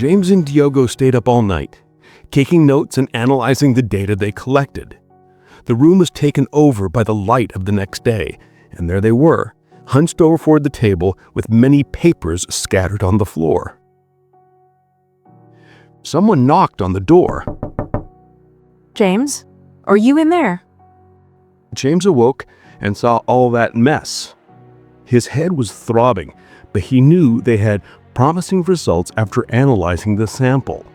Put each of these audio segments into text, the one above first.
James and Diogo stayed up all night, taking notes and analyzing the data they collected. The room was taken over by the light of the next day, and there they were, hunched over toward the table with many papers scattered on the floor. Someone knocked on the door. James, are you in there? James awoke and saw all that mess. His head was throbbing, but he knew they had promising results after analyzing the sample.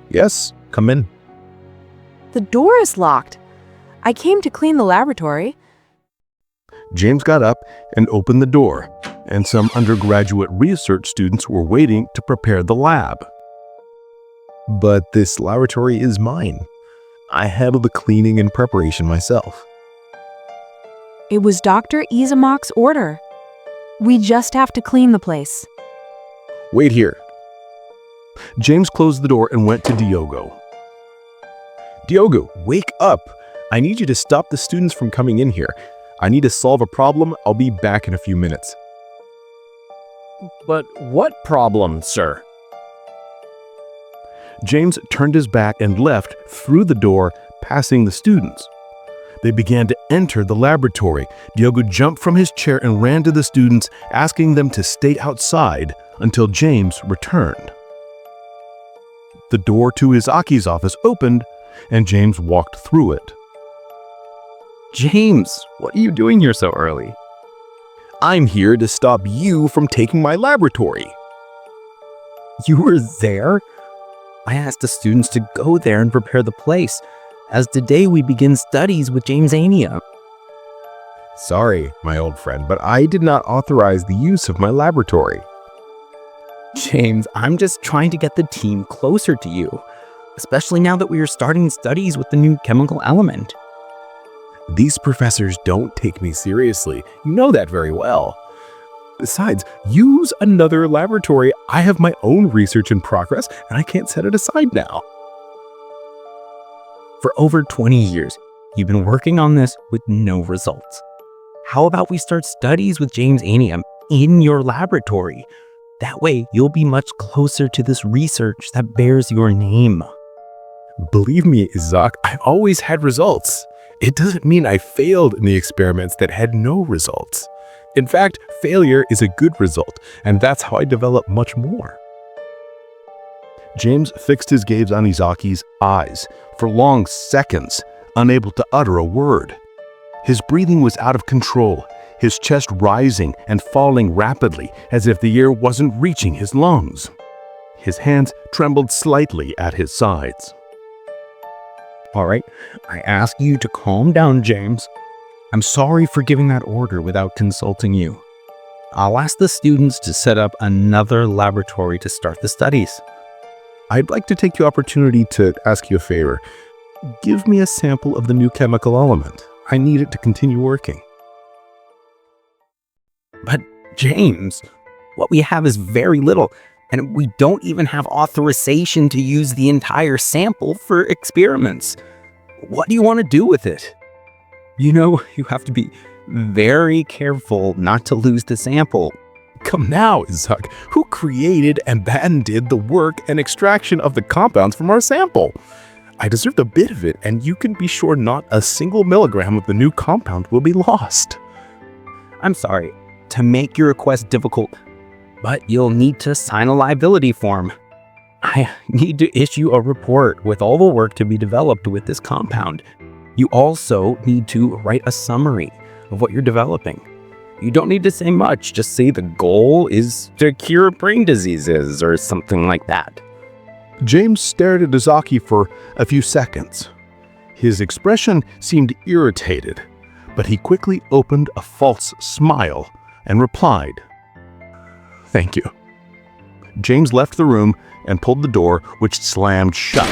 Yes, come in. The door is locked. I came to clean the laboratory. James got up and opened the door, and some undergraduate research students were waiting to prepare the lab. But this laboratory is mine. I handle the cleaning and preparation myself. It was Dr. Isaque's order. We just have to clean the place. Wait here. James closed the door and went to Diogo. Diogo, wake up. I need you to stop the students from coming in here. I need to solve a problem. I'll be back in a few minutes. But what problem, sir? James turned his back and left through the door, passing the students. They began to enter the laboratory. Diogo jumped from his chair and ran to the students, asking them to stay outside until James returned. The door to Isaque's office opened, and James walked through it. James, what are you doing here so early? I'm here to stop you from taking my laboratory. You were there? I asked the students to go there and prepare the place, as today we begin studies with Jamesianium. Sorry, my old friend, but I did not authorize the use of my laboratory. James, I'm just trying to get the team closer to you, especially now that we are starting studies with the new chemical element. These professors don't take me seriously. You know that very well. Besides, use another laboratory. I have my own research in progress, and I can't set it aside now. For over 20 years, you've been working on this with no results. How about we start studies with Jamesianium in your laboratory? That way, you'll be much closer to this research that bears your name. Believe me, Isaque, I always had results. It doesn't mean I failed in the experiments that had no results. In fact, failure is a good result, and that's how I develop much more. James fixed his gaze on Isaque's eyes for long seconds, unable to utter a word. His breathing was out of control, his chest rising and falling rapidly as if the air wasn't reaching his lungs. His hands trembled slightly at his sides. All right, I ask you to calm down, James. I'm sorry for giving that order without consulting you. I'll ask the students to set up another laboratory to start the studies. I'd like to take the opportunity to ask you a favor. Give me a sample of the new chemical element. I need it to continue working. But James, what we have is very little, and we don't even have authorization to use the entire sample for experiments. What do you want to do with it? You know, you have to be very careful not to lose the sample. Come now, Isaque. Who created and then did the work and extraction of the compounds from our sample? I deserved a bit of it, and you can be sure not a single milligram of the new compound will be lost. I'm sorry to make your request difficult, but you'll need to sign a liability form. I need to issue a report with all the work to be developed with this compound. You also need to write a summary of what you're developing. You don't need to say much, just say the goal is to cure brain diseases or something like that. James stared at Isaque for a few seconds. His expression seemed irritated, but he quickly opened a false smile and replied, "Thank you." James left the room and pulled the door, which slammed shut.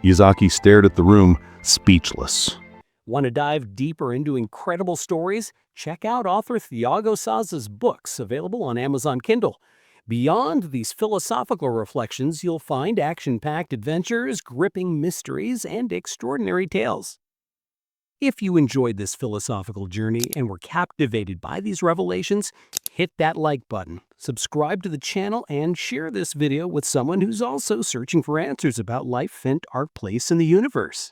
Isaque stared at the room, speechless. Want to dive deeper into incredible stories? Check out author Thiago Saza's books, available on Amazon Kindle. Beyond these philosophical reflections, you'll find action-packed adventures, gripping mysteries, and extraordinary tales. If you enjoyed this philosophical journey and were captivated by these revelations, Hit that like button, subscribe to the channel, and share this video with someone who's also searching for answers about life and our place in the universe.